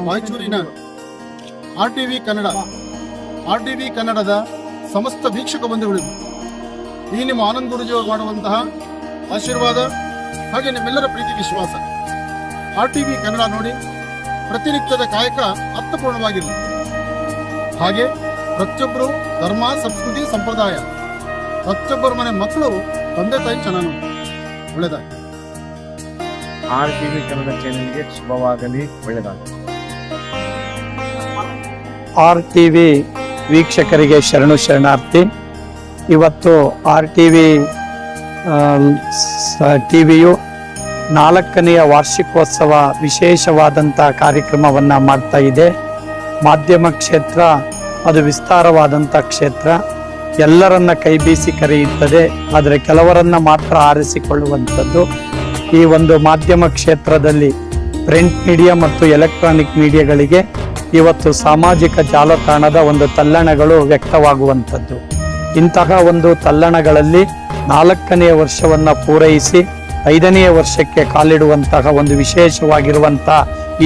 ರಾಯಚೂರಿನ ಆರ್ಟಿವಿ ಕನ್ನಡದ ಸಮಸ್ತ ವೀಕ್ಷಕ ಬಂಧುಗಳಿಗೂ ಈ ನಿಮ್ಮ ಆನಂದ್ ಗುರುಜಿ ಅವರು ಮಾಡುವಂತಹ ಆಶೀರ್ವಾದ ಹಾಗೆ ನಿಮ್ಮೆಲ್ಲರ ಪ್ರೀತಿ ವಿಶ್ವಾಸ. ಆರ್ಟಿವಿ ಕನ್ನಡ ನೋಡಿ ಪ್ರತಿನಿತ್ಯದ ಕಾಯಕ ಅರ್ಥಪೂರ್ಣವಾಗಿರಲಿ. ಹಾಗೆ ಪ್ರತಿಯೊಬ್ಬರು ಧರ್ಮ, ಸಂಸ್ಕೃತಿ, ಸಂಪ್ರದಾಯ ಪ್ರತಿಯೊಬ್ಬರ ಮನೆ ಮಕ್ಕಳು ತಂದೆ ತಾಯಿ ಚೆನ್ನಾಗಿ ಒಳ್ಳೆದಾಗಿ. ಆರ್ಟಿವಿ ಕನ್ನಡ ಚಾನೆಲ್ಗೆ ಶುಭವಾಗಲಿ, ಒಳ್ಳೆದಾಗಲಿ. ಆರ್ಟಿವಿ ವೀಕ್ಷಕರಿಗೆ ಶರಣಾರ್ಥಿ. ಇವತ್ತು ಆರ್ಟಿವಿ ಟಿವಿಯು 4ನೆಯ ವಾರ್ಷಿಕೋತ್ಸವ ವಿಶೇಷವಾದಂಥ ಕಾರ್ಯಕ್ರಮವನ್ನು ಮಾಡ್ತಾ ಇದೆ. ಮಾಧ್ಯಮ ಕ್ಷೇತ್ರ ಅದು ವಿಸ್ತಾರವಾದಂಥ ಕ್ಷೇತ್ರ, ಎಲ್ಲರನ್ನ ಕೈ ಬೀಸಿ ಕರೆಯುತ್ತದೆ, ಆದರೆ ಕೆಲವರನ್ನ ಮಾತ್ರ ಆರಿಸಿಕೊಳ್ಳುವಂಥದ್ದು. ಈ ಒಂದು ಮಾಧ್ಯಮ ಕ್ಷೇತ್ರದಲ್ಲಿ ಪ್ರಿಂಟ್ ಮೀಡಿಯಾ ಮತ್ತು ಎಲೆಕ್ಟ್ರಾನಿಕ್ ಮೀಡಿಯಾಗಳಿಗೆ ಇವತ್ತು ಸಾಮಾಜಿಕ ಜಾಲತಾಣದ ಒಂದು ತಲ್ಲಣಗಳು ವ್ಯಕ್ತವಾಗುವಂಥದ್ದು. ಇಂತಹ ಒಂದು ತಲ್ಲಣಗಳಲ್ಲಿ 4ನೇ ವರ್ಷವನ್ನು ಪೂರೈಸಿ 5ನೇ ವರ್ಷಕ್ಕೆ ಕಾಲಿಡುವಂತಹ ಒಂದು ವಿಶೇಷವಾಗಿರುವಂಥ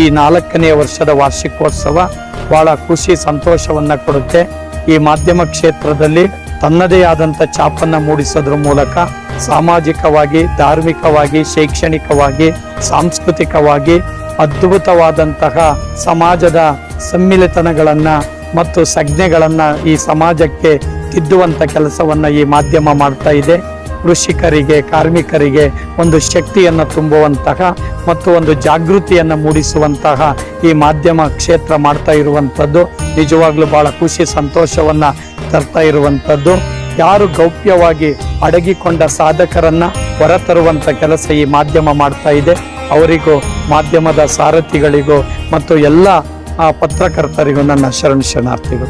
ಈ 4ನೇ ವರ್ಷದ ವಾರ್ಷಿಕೋತ್ಸವ ಬಹಳ ಖುಷಿ ಸಂತೋಷವನ್ನು ಕೊಡುತ್ತೆ. ಈ ಮಾಧ್ಯಮ ಕ್ಷೇತ್ರದಲ್ಲಿ ತನ್ನದೇ ಆದಂಥ ಛಾಪನ್ನು ಮೂಡಿಸೋದ್ರ ಮೂಲಕ ಸಾಮಾಜಿಕವಾಗಿ, ಧಾರ್ಮಿಕವಾಗಿ, ಶೈಕ್ಷಣಿಕವಾಗಿ, ಸಾಂಸ್ಕೃತಿಕವಾಗಿ ಅದ್ಭುತವಾದಂತಹ ಸಮಾಜದ ಸಮ್ಮಿಲಿತನಗಳನ್ನು ಮತ್ತು ಸಂಜ್ಞೆಗಳನ್ನು ಈ ಸಮಾಜಕ್ಕೆ ತಿದ್ದುವಂಥ ಕೆಲಸವನ್ನು ಈ ಮಾಧ್ಯಮ ಮಾಡ್ತಾ ಇದೆ. ಕೃಷಿಕರಿಗೆ, ಕಾರ್ಮಿಕರಿಗೆ ಒಂದು ಶಕ್ತಿಯನ್ನು ತುಂಬುವಂತಹ ಮತ್ತು ಒಂದು ಜಾಗೃತಿಯನ್ನು ಮೂಡಿಸುವಂತಹ ಈ ಮಾಧ್ಯಮ ಕ್ಷೇತ್ರ ಮಾಡ್ತಾ ಇರುವಂಥದ್ದು ನಿಜವಾಗ್ಲೂ ಬಹಳ ಖುಷಿ ಸಂತೋಷವನ್ನು ತರ್ತಾ ಇರುವಂಥದ್ದು. ಯಾರು ಗೌಪ್ಯವಾಗಿ ಅಡಗಿಕೊಂಡ ಸಾಧಕರನ್ನ ಹೊರತರುವಂಥ ಕೆಲಸ ಈ ಮಾಧ್ಯಮ ಮಾಡ್ತಾ ಇದೆ. ಅವರಿಗೂ, ಮಾಧ್ಯಮದ ಸಾರಥಿಗಳಿಗೂ ಮತ್ತು ಎಲ್ಲ ಪತ್ರಕರ್ತರಿಗೂ ನನ್ನ ಶರಣಾರ್ಥಿಗಳು.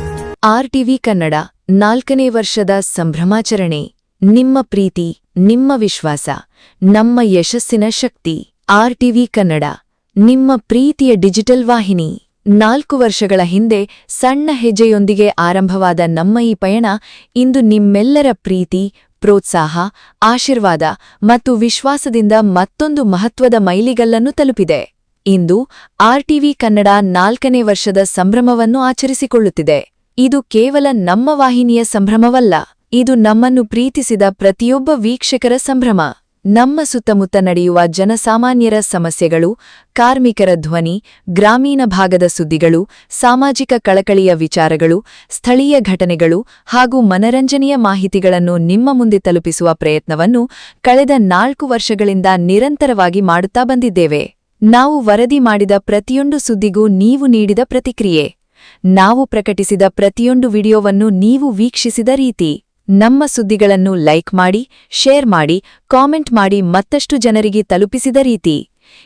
ಆರ್ಟಿವಿ ಕನ್ನಡ 4ನೇ ವರ್ಷದ ಸಂಭ್ರಮಾಚರಣೆ. ನಿಮ್ಮ ಪ್ರೀತಿ, ನಿಮ್ಮ ವಿಶ್ವಾಸ, ನಮ್ಮ ಯಶಸ್ಸಿನ ಶಕ್ತಿ. ಆರ್ಟಿವಿ ಕನ್ನಡ ನಿಮ್ಮ ಪ್ರೀತಿಯ ಡಿಜಿಟಲ್ ವಾಹಿನಿ. 4 ವರ್ಷಗಳ ಹಿಂದೆ ಸಣ್ಣ ಹೆಜ್ಜೆಯೊಂದಿಗೆ ಆರಂಭವಾದ ನಮ್ಮ ಈ ಪಯಣ ಇಂದು ನಿಮ್ಮೆಲ್ಲರ ಪ್ರೀತಿ, ಪ್ರೋತ್ಸಾಹ, ಆಶೀರ್ವಾದ ಮತ್ತು ವಿಶ್ವಾಸದಿಂದ ಮತ್ತೊಂದು ಮಹತ್ವದ ಮೈಲಿಗಲ್ಲನ್ನು ತಲುಪಿದೆ. ಇಂದು ಆರ್ಟಿವಿ ಕನ್ನಡ 4ನೇ ವರ್ಷದ ಸಂಭ್ರಮವನ್ನು ಆಚರಿಸಿಕೊಳ್ಳುತ್ತಿದೆ. ಇದು ಕೇವಲ ನಮ್ಮ ವಾಹಿನಿಯ ಸಂಭ್ರಮವಲ್ಲ, ಇದು ನಮ್ಮನ್ನು ಪ್ರೀತಿಸಿದ ಪ್ರತಿಯೊಬ್ಬ ವೀಕ್ಷಕರ ಸಂಭ್ರಮ. ನಮ್ಮ ಸುತ್ತಮುತ್ತ ನಡೆಯುವ ಜನಸಾಮಾನ್ಯರ ಸಮಸ್ಯೆಗಳು, ಕಾರ್ಮಿಕರ ಧ್ವನಿ, ಗ್ರಾಮೀಣ ಭಾಗದ ಸುದ್ದಿಗಳು, ಸಾಮಾಜಿಕ ಕಳಕಳಿಯ ವಿಚಾರಗಳು, ಸ್ಥಳೀಯ ಘಟನೆಗಳು ಹಾಗೂ ಮನರಂಜನೆಯ ಮಾಹಿತಿಗಳನ್ನು ನಿಮ್ಮ ಮುಂದೆ ತಲುಪಿಸುವ ಪ್ರಯತ್ನವನ್ನು ಕಳೆದ 4 ವರ್ಷಗಳಿಂದ ನಿರಂತರವಾಗಿ ಮಾಡುತ್ತಾ ಬಂದಿದ್ದೇವೆ. ನಾವು ವರದಿ ಮಾಡಿದ ಪ್ರತಿಯೊಂದು ಸುದ್ದಿಗೂ ನೀವು ನೀಡಿದ ಪ್ರತಿಕ್ರಿಯೆ, ನಾವು ಪ್ರಕಟಿಸಿದ ಪ್ರತಿಯೊಂದು ವಿಡಿಯೋವನ್ನು ನೀವು ವೀಕ್ಷಿಸಿದ ರೀತಿ, ನಮ್ಮ ಸುದ್ದಿಗಳನ್ನು ಲೈಕ್ ಮಾಡಿ, ಶೇರ್ ಮಾಡಿ, ಕಾಮೆಂಟ್ ಮಾಡಿ ಮತ್ತಷ್ಟು ಜನರಿಗೆ ತಲುಪಿಸಿದ ರೀತಿ,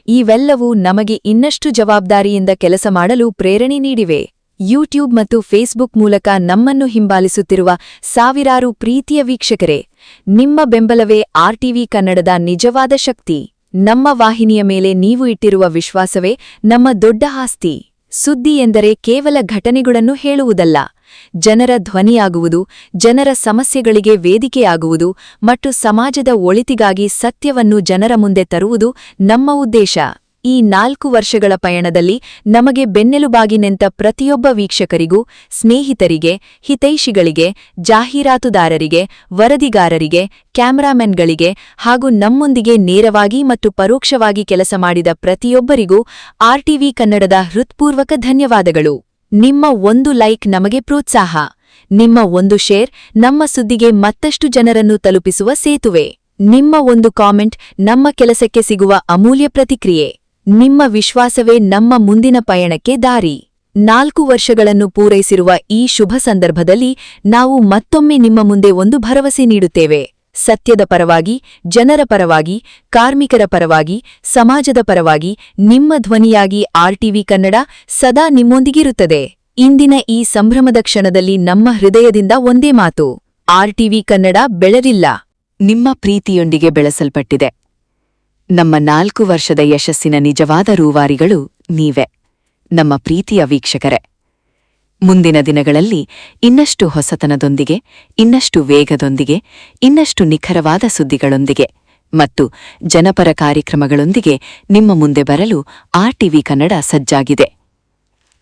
ಇವೆಲ್ಲವೂ ನಮಗೆ ಇನ್ನಷ್ಟು ಜವಾಬ್ದಾರಿಯಿಂದ ಕೆಲಸ ಮಾಡಲು ಪ್ರೇರಣೆ ನೀಡಿವೆ. ಯೂಟ್ಯೂಬ್ ಮತ್ತು ಫೇಸ್ಬುಕ್ ಮೂಲಕ ನಮ್ಮನ್ನು ಹಿಂಬಾಲಿಸುತ್ತಿರುವ ಸಾವಿರಾರು ಪ್ರೀತಿಯ ವೀಕ್ಷಕರೇ, ನಿಮ್ಮ ಬೆಂಬಲವೇ ಆರ್ಟಿವಿ ಕನ್ನಡದ ನಿಜವಾದ ಶಕ್ತಿ. ನಮ್ಮ ವಾಹಿನಿಯ ಮೇಲೆ ನೀವು ಇಟ್ಟಿರುವ ವಿಶ್ವಾಸವೇ ನಮ್ಮ ದೊಡ್ಡ ಆಸ್ತಿ. ಸುದ್ದಿ ಎಂದರೆ ಕೇವಲ ಘಟನೆಗಳನ್ನು ಹೇಳುವುದಲ್ಲ, ಜನರ ಧ್ವನಿಯಾಗುವುದು, ಜನರ ಸಮಸ್ಯೆಗಳಿಗೆ ವೇದಿಕೆಯಾಗುವುದು ಮತ್ತು ಸಮಾಜದ ಒಳಿತಿಗಾಗಿ ಸತ್ಯವನ್ನು ಜನರ ಮುಂದೆ ತರುವುದು ನಮ್ಮ ಉದ್ದೇಶ. ಈ 4 ವರ್ಷಗಳ ಪಯಣದಲ್ಲಿ ನಮಗೆ ಬೆನ್ನೆಲುಬಾಗಿ ನಿಂತ ಪ್ರತಿಯೊಬ್ಬ ವೀಕ್ಷಕರಿಗೂ, ಸ್ನೇಹಿತರಿಗೆ, ಹಿತೈಷಿಗಳಿಗೆ, ಜಾಹೀರಾತುದಾರರಿಗೆ, ವರದಿಗಾರರಿಗೆ, ಕ್ಯಾಮರಾಮನ್ಗಳಿಗೆ ಹಾಗೂ ನಮ್ಮೊಂದಿಗೆ ನೇರವಾಗಿ ಮತ್ತು ಪರೋಕ್ಷವಾಗಿ ಕೆಲಸ ಮಾಡಿದ ಪ್ರತಿಯೊಬ್ಬರಿಗೂ ಆರ್ಟಿವಿ ಕನ್ನಡದ ಹೃತ್ಪೂರ್ವಕ ಧನ್ಯವಾದಗಳು. ನಿಮ್ಮ ಒಂದು ಲೈಕ್ ನಮಗೆ ಪ್ರೋತ್ಸಾಹ, ನಿಮ್ಮ ಒಂದು ಶೇರ್ ನಮ್ಮ ಸುದ್ದಿಗೆ ಮತ್ತಷ್ಟು ಜನರನ್ನು ತಲುಪಿಸುವ ಸೇತುವೆ, ನಿಮ್ಮ ಒಂದು ಕಾಮೆಂಟ್ ನಮ್ಮ ಕೆಲಸಕ್ಕೆ ಸಿಗುವ ಅಮೂಲ್ಯ ಪ್ರತಿಕ್ರಿಯೆ, ನಿಮ್ಮ ವಿಶ್ವಾಸವೇ ನಮ್ಮ ಮುಂದಿನ ಪಯಣಕ್ಕೆ ದಾರಿ. 4 ವರ್ಷಗಳನ್ನು ಪೂರೈಸಿರುವ ಈ ಶುಭ ಸಂದರ್ಭದಲ್ಲಿ ನಾವು ಮತ್ತೊಮ್ಮೆ ನಿಮ್ಮ ಮುಂದೆ ಒಂದು ಭರವಸೆ ನೀಡುತ್ತೇವೆ. ಸತ್ಯದ ಪರವಾಗಿ, ಜನರ ಪರವಾಗಿ, ಕಾರ್ಮಿಕರ ಪರವಾಗಿ, ಸಮಾಜದ ಪರವಾಗಿ ನಿಮ್ಮ ಧ್ವನಿಯಾಗಿ ಆರ್ಟಿವಿ ಕನ್ನಡ ಸದಾ ನಿಮ್ಮೊಂದಿಗಿರುತ್ತದೆ. ಇಂದಿನ ಈ ಸಂಭ್ರಮದ ಕ್ಷಣದಲ್ಲಿ ನಮ್ಮ ಹೃದಯದಿಂದ ಒಂದೇ ಮಾತು: ಆರ್ಟಿವಿ ಕನ್ನಡ ಬೆಳೆದಿಲ್ಲ, ನಿಮ್ಮ ಪ್ರೀತಿಯೊಂದಿಗೆ ಬೆಳೆಸಲ್ಪಟ್ಟಿದೆ. ನಮ್ಮ 4 ವರ್ಷದ ಯಶಸ್ಸಿನ ನಿಜವಾದ ರೂವಾರಿಗಳು ನೀವೇ, ನಮ್ಮ ಪ್ರೀತಿಯ ವೀಕ್ಷಕರೇ. ಮುಂದಿನ ದಿನಗಳಲ್ಲಿ ಇನ್ನಷ್ಟು ಹೊಸತನದೊಂದಿಗೆ, ಇನ್ನಷ್ಟು ವೇಗದೊಂದಿಗೆ, ಇನ್ನಷ್ಟು ನಿಖರವಾದ ಸುದ್ದಿಗಳೊಂದಿಗೆ ಮತ್ತು ಜನಪರ ಕಾರ್ಯಕ್ರಮಗಳೊಂದಿಗೆ ನಿಮ್ಮ ಮುಂದೆ ಬರಲು ಆರ್ಟಿವಿ ಕನ್ನಡ ಸಜ್ಜಾಗಿದೆ.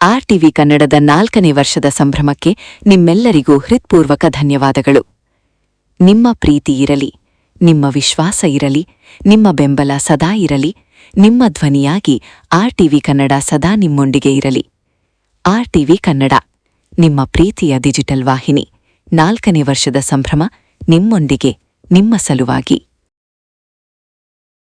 ಆರ್ಟಿವಿ ಕನ್ನಡದ 4ನೇ ವರ್ಷದ ಸಂಭ್ರಮಕ್ಕೆ ನಿಮ್ಮೆಲ್ಲರಿಗೂ ಹೃತ್ಪೂರ್ವಕ ಧನ್ಯವಾದಗಳು. ನಿಮ್ಮ ಪ್ರೀತಿ ಇರಲಿ, ನಿಮ್ಮ ವಿಶ್ವಾಸ ಇರಲಿ, ನಿಮ್ಮ ಬೆಂಬಲ ಸದಾ ಇರಲಿ. ನಿಮ್ಮ ಧ್ವನಿಯಾಗಿ ಆರ್ಟಿವಿ ಕನ್ನಡ ಸದಾ ನಿಮ್ಮೊಂದಿಗೆ ಇರಲಿ. ಆರ್ಟಿವಿ ಕನ್ನಡ, ನಿಮ್ಮ ಪ್ರೀತಿಯ ಡಿಜಿಟಲ್ ವಾಹಿನಿ. 4ನೇ ವರ್ಷದ ಸಂಭ್ರಮ ನಿಮ್ಮೊಂದಿಗೆ, ನಿಮ್ಮ ಸಲುವಾಗಿ.